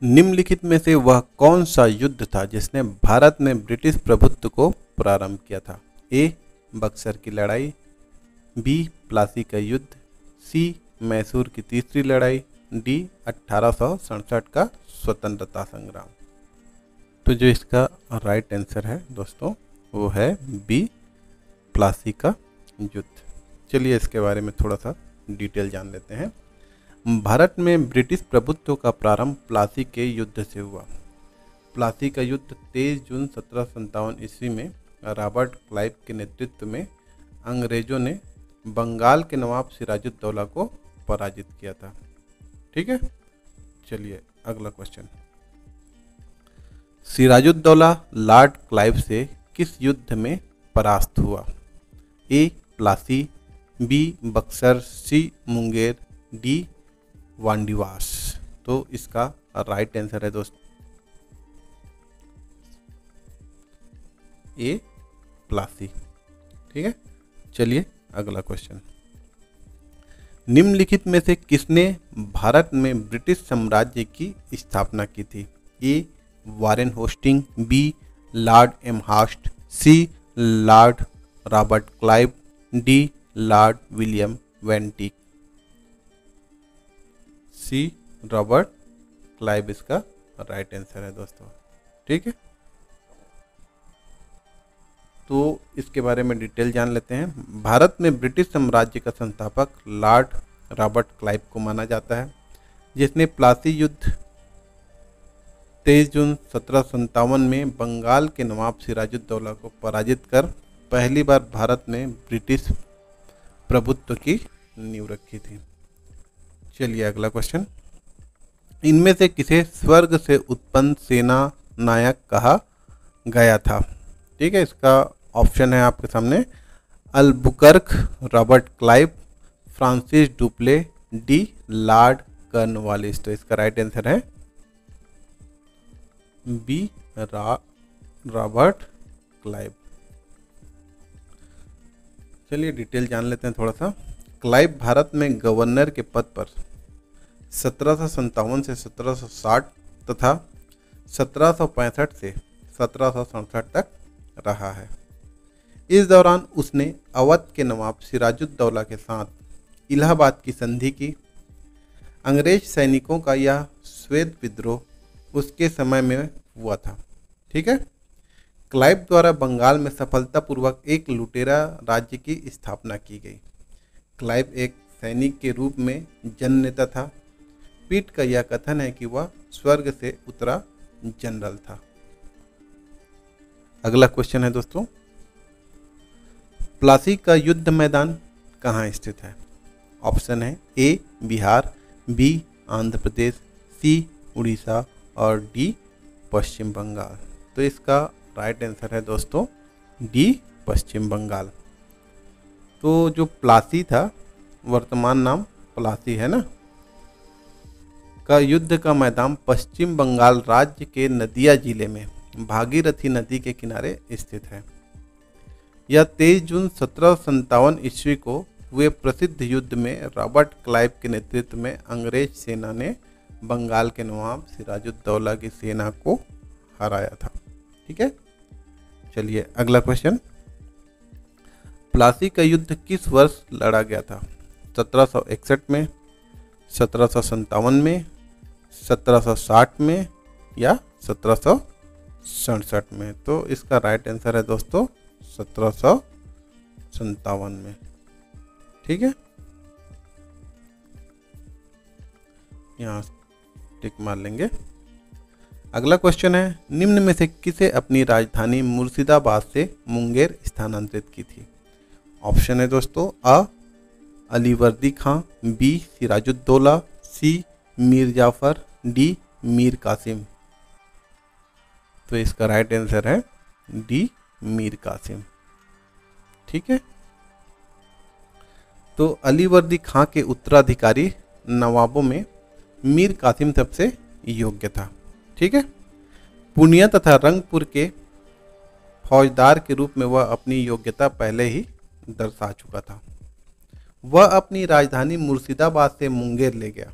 निम्नलिखित में से वह कौन सा युद्ध था जिसने भारत में ब्रिटिश प्रभुत्व को प्रारंभ किया था? ए. बक्सर की लड़ाई, बी. प्लासी का युद्ध, सी. मैसूर की तीसरी लड़ाई, डी. 1867 का स्वतंत्रता संग्राम। तो जो इसका राइट आंसर है दोस्तों वो है बी. प्लासी का युद्ध। चलिए इसके बारे में थोड़ा सा डिटेल जान लेते हैं। भारत में ब्रिटिश प्रभुत्व का प्रारंभ प्लासी के युद्ध से हुआ। प्लासी का युद्ध 23 जून 1757 ईस्वी में रॉबर्ट क्लाइव के नेतृत्व में अंग्रेजों ने बंगाल के नवाब सिराजुद्दौला को पराजित किया था। ठीक है, चलिए अगला क्वेश्चन। सिराजुद्दौला लॉर्ड क्लाइव से किस युद्ध में परास्त हुआ? ए. प्लासी, बी. बक्सर, सी. मुंगेर, डी. वांडीवास। तो इसका राइट आंसर है दोस्त ए. प्लासी। ठीक है, चलिए अगला क्वेश्चन। निम्नलिखित में से किसने भारत में ब्रिटिश साम्राज्य की स्थापना की थी? A. Warren Hastings, B. Lord Amherst, C. Lord Robert Clive, D. Lord William Bentinck. C. Robert Clive इसका राइट आंसर है दोस्तों। ठीक है, तो इसके बारे में डिटेल जान लेते हैं। भारत में ब्रिटिश साम्राज्य का संस्थापक लॉर्ड रॉबर्ट क्लाइव को माना जाता है, जिसने प्लासी युद्ध 23 जून 1757 में बंगाल के नवाब सिराजुद्दौला को पराजित कर पहली बार भारत में ब्रिटिश प्रभुत्व की नींव रखी थी। चलिए अगला क्वेश्चन। इनमें से किसे स्वर्ग से उत्पन्न सेना नायक कहा गया था? ठीक है, इसका ऑप्शन है आपके सामने Albuquerque, Robert Clive, Francis Dupleix, D. Lord Cornwallis. तो इसका राइट आंसर है बी. Robert Clive. चलिए डिटेल जान लेते हैं थोड़ा सा। क्लाइव भारत में गवर्नर के पद पर 1757 से 1760 तथा 1765 से 1767 तक रहा है। इस दौरान उसने अवध के नवाब सिराजुद्दौला के साथ इलाहाबाद की संधि की। अंग्रेज सैनिकों का यह श्वेत विद्रोह उसके समय में हुआ था। ठीक है, क्लाइव द्वारा बंगाल में सफलतापूर्वक एक लुटेरा राज्य की स्थापना की गई। क्लाइव एक सैनिक के रूप में जननेता था। पीट का यह कथन है कि वह स्वर्ग से उतरा जनरल था। अगला क्वेश्चन है दोस्तों, प्लासी का युद्ध मैदान कहाँ स्थित है? ऑप्शन है ए. बिहार, बी. आंध्र प्रदेश, सी. उड़ीसा और डी. पश्चिम बंगाल। तो इसका राइट आंसर है दोस्तों डी. पश्चिम बंगाल। तो जो प्लासी था, वर्तमान नाम प्लासी है ना, का युद्ध का मैदान पश्चिम बंगाल राज्य के नदिया जिले में भागीरथी नदी के किनारे स्थित है। यह 23 जून 1757 ईस्वी को हुए प्रसिद्ध युद्ध में रॉबर्ट क्लाइव के नेतृत्व में अंग्रेज सेना ने बंगाल के नवाब सिराजुद्दौला की सेना को हराया था। ठीक है, चलिए अगला क्वेश्चन। प्लासी का युद्ध किस वर्ष लड़ा गया था? 1761 में, 1757 में, 1760 में या 1767 में? तो इसका राइट आंसर है दोस्तों 1757 में। ठीक है, यहाँ टिक मार लेंगे। अगला क्वेश्चन है, निम्न में से किसे अपनी राजधानी मुर्शिदाबाद से मुंगेर स्थानांतरित की थी? ऑप्शन है दोस्तों अ. अलीवर्दी खां, बी. सिराजुद्दौला, सी. मीर जाफर, डी. मीर कासिम। तो इसका राइट आंसर है डी. मीर कासिम। ठीक है, तो अलीवर्दी खां के उत्तराधिकारी नवाबों में मीर कासिम सबसे योग्य था। ठीक है, पूर्णिया तथा रंगपुर के फौजदार के रूप में वह अपनी योग्यता पहले ही दर्शा चुका था। वह अपनी राजधानी मुर्शिदाबाद से मुंगेर ले गया।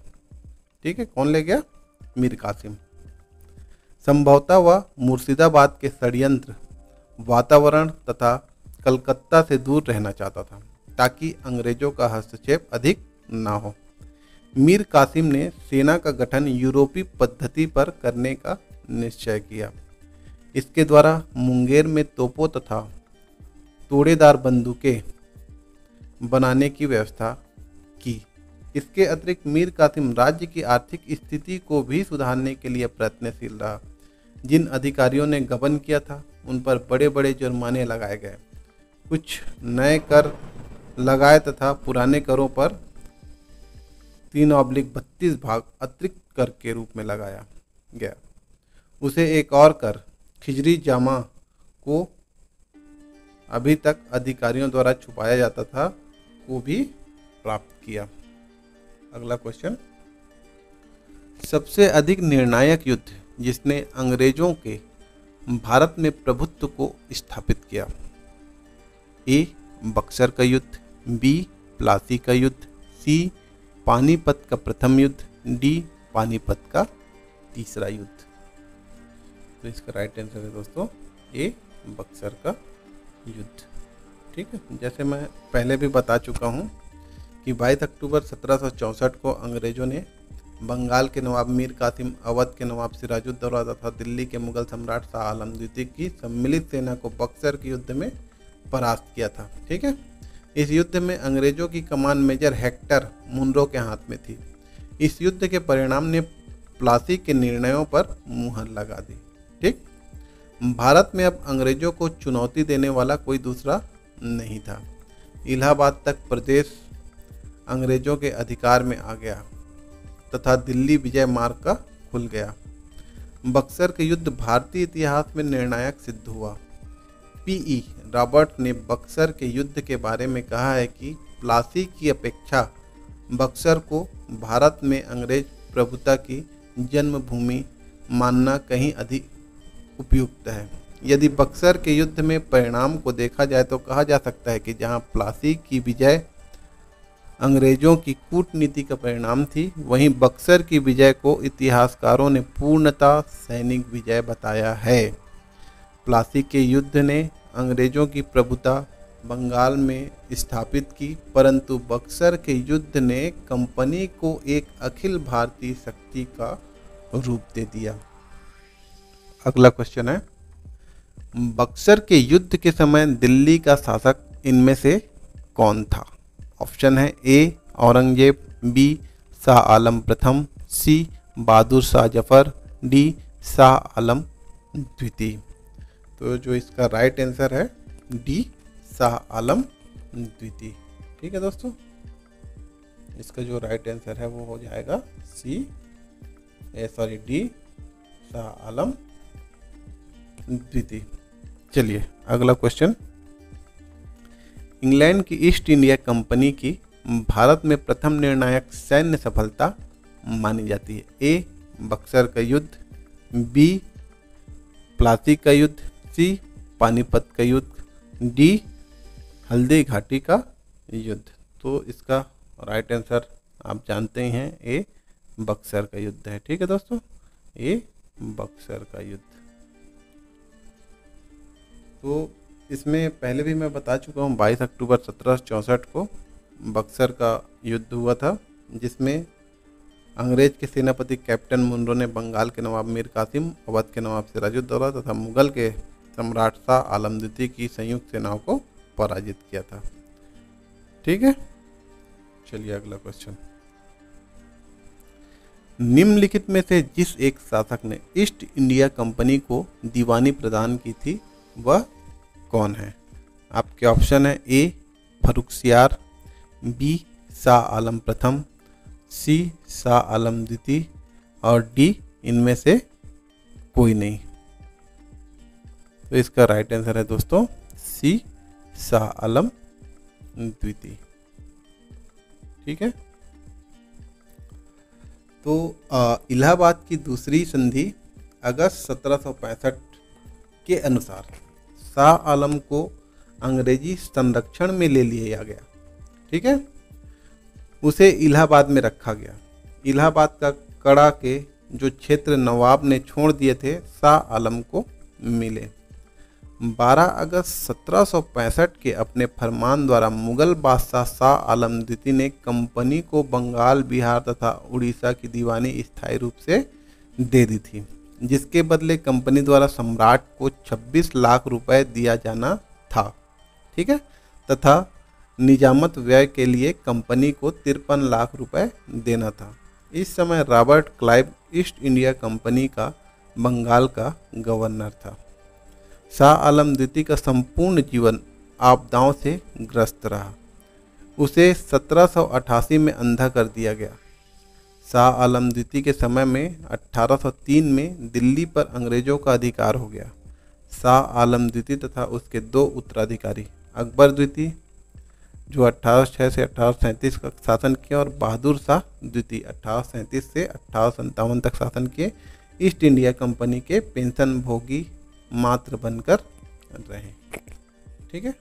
ठीक है, कौन ले गया? मीर कासिम। संभवतः वह मुर्शिदाबाद के षड्यंत्र, वातावरण तथा कलकत्ता से दूर रहना चाहता था ताकि अंग्रेजों का हस्तक्षेप अधिक न हो। मीर कासिम ने सेना का गठन यूरोपीय पद्धति पर करने का निश्चय किया। इसके द्वारा मुंगेर में तोपों तथा तोड़ेदार बंदूकें बनाने की व्यवस्था की। इसके अतिरिक्त मीर कासिम राज्य की आर्थिक स्थिति को भी सुधारने के लिए प्रयत्नशील रहा। जिन अधिकारियों ने गबन किया था उन पर बड़े बड़े जुर्माने लगाए गए, कुछ नए कर लगाए तथा पुराने करों पर 3/32 भाग अतिरिक्त कर के रूप में लगाया गया। उसे एक और कर, खिजरी जामा को अभी तक अधिकारियों द्वारा छुपाया जाता था, को भी प्राप्त किया। अगला क्वेश्चन, सबसे अधिक निर्णायक युद्ध जिसने अंग्रेजों के भारत में प्रभुत्व को स्थापित किया। ए, बक्सर का युद्ध, बी, प्लासी का युद्ध, सी, पानीपत का प्रथम युद्ध, डी, पानीपत का तीसरा युद्ध। तो इसका राइट आंसर है दोस्तों ए, बक्सर का युद्ध। ठीक है, जैसे मैं पहले भी बता चुका हूँ कि 22 अक्टूबर 1764 को अंग्रेजों ने बंगाल के नवाब मीर कासिम, अवध के नवाब सिराजुद्दौला तथा दिल्ली के मुगल सम्राट शाह आलम द्वितीय की सम्मिलित सेना को बक्सर के युद्ध में परास्त किया था। ठीक है, इस युद्ध में अंग्रेजों की कमान मेजर हेक्टर मुनरो के हाथ में थी। इस युद्ध के परिणाम ने प्लासी के निर्णयों पर मुहर लगा दी। ठीक, भारत में अब अंग्रेजों को चुनौती देने वाला कोई दूसरा नहीं था। इलाहाबाद तक प्रदेश अंग्रेजों के अधिकार में आ गया तथा दिल्ली विजय मार्ग का खुल गया। बक्सर के युद्ध भारतीय इतिहास में निर्णायक सिद्ध हुआ। पीई रॉबर्ट ने बक्सर के युद्ध के बारे में कहा है कि प्लासी की अपेक्षा बक्सर को भारत में अंग्रेज प्रभुता की जन्मभूमि मानना कहीं अधिक उपयुक्त है। यदि बक्सर के युद्ध में परिणाम को देखा जाए तो कहा जा सकता है कि जहां प्लासी की विजय अंग्रेजों की कूटनीति का परिणाम थी, वहीं बक्सर की विजय को इतिहासकारों ने पूर्णतः सैनिक विजय बताया है। प्लासी के युद्ध ने अंग्रेजों की प्रभुता बंगाल में स्थापित की, परंतु बक्सर के युद्ध ने कंपनी को एक अखिल भारतीय शक्ति का रूप दे दिया। अगला क्वेश्चन है, बक्सर के युद्ध के समय दिल्ली का शासक इनमें से कौन था? ऑप्शन है ए, औरंगजेब, बी, शाह आलम प्रथम, सी, बहादुर शाह जफर, डी, शाह आलम द्वितीय। तो जो इसका राइट आंसर है डी, शाह आलम द्वितीय। ठीक है दोस्तों, इसका जो राइट आंसर है वो हो जाएगा डी, शाह आलम द्वितीय। चलिए अगला क्वेश्चन, इंग्लैंड की ईस्ट इंडिया कंपनी की भारत में प्रथम निर्णायक सैन्य सफलता मानी जाती है। ए, बक्सर का युद्ध, बी, प्लासी का युद्ध, सी, पानीपत का युद्ध, डी, हल्दी घाटी का युद्ध। तो इसका राइट आंसर आप जानते ही हैं ए, बक्सर का युद्ध है। ठीक है दोस्तों, ए, बक्सर का युद्ध। तो इसमें पहले भी मैं बता चुका हूँ 22 अक्टूबर 1764 को बक्सर का युद्ध हुआ था, जिसमें अंग्रेज के सेनापति कैप्टन मुनरो ने बंगाल के नवाब मीर कासिम, अवध के नवाब सिराजुद्दौला तथा मुगल के सम्राट शाह आलम द्वितीय की संयुक्त सेनाओं को पराजित किया था। ठीक है, चलिए अगला क्वेश्चन, निम्नलिखित में से जिस एक शासक ने ईस्ट इंडिया कंपनी को दीवानी प्रदान की थी वह कौन है? आपके ऑप्शन है ए, फर्रुखसियार, बी, शाह आलम प्रथम, सी, शाह आलम द्वितीय और डी, इनमें से कोई नहीं। तो इसका राइट आंसर है दोस्तों सी, शाह आलम द्वितीय। ठीक है, तो इलाहाबाद की दूसरी संधि अगस्त 1765 के अनुसार शाह आलम को अंग्रेजी संरक्षण में ले लिया गया। ठीक है, उसे इलाहाबाद में रखा गया। इलाहाबाद का कड़ा के जो क्षेत्र नवाब ने छोड़ दिए थे शाह आलम को मिले। 12 अगस्त 1765 के अपने फरमान द्वारा मुगल बादशाह शाह आलम द्वितीय ने कंपनी को बंगाल, बिहार तथा उड़ीसा की दीवानी स्थायी रूप से दे दी थी, जिसके बदले कंपनी द्वारा सम्राट को 26 लाख रुपए दिया जाना था। ठीक है, तथा निजामत व्यय के लिए कंपनी को 53 लाख रुपए देना था। इस समय Robert Clive east India company का बंगाल का गवर्नर था। शाह आलम द्वितीय का संपूर्ण जीवन आपदाओं से ग्रस्त रहा। उसे 1788 में अंधा कर दिया गया। शाह आलम द्वितीय के समय में 1803 में दिल्ली पर अंग्रेजों का अधिकार हो गया। शाह आलम द्वितीय तथा उसके 2 उत्तराधिकारी अकबर द्वितीय, जो 1806 से 1837 का शासन किया, और बहादुर शाह द्वितीय 1837 से 1857 तक शासन किए, ईस्ट इंडिया कंपनी के पेंशन भोगी मात्र बनकर रहे। ठीक है।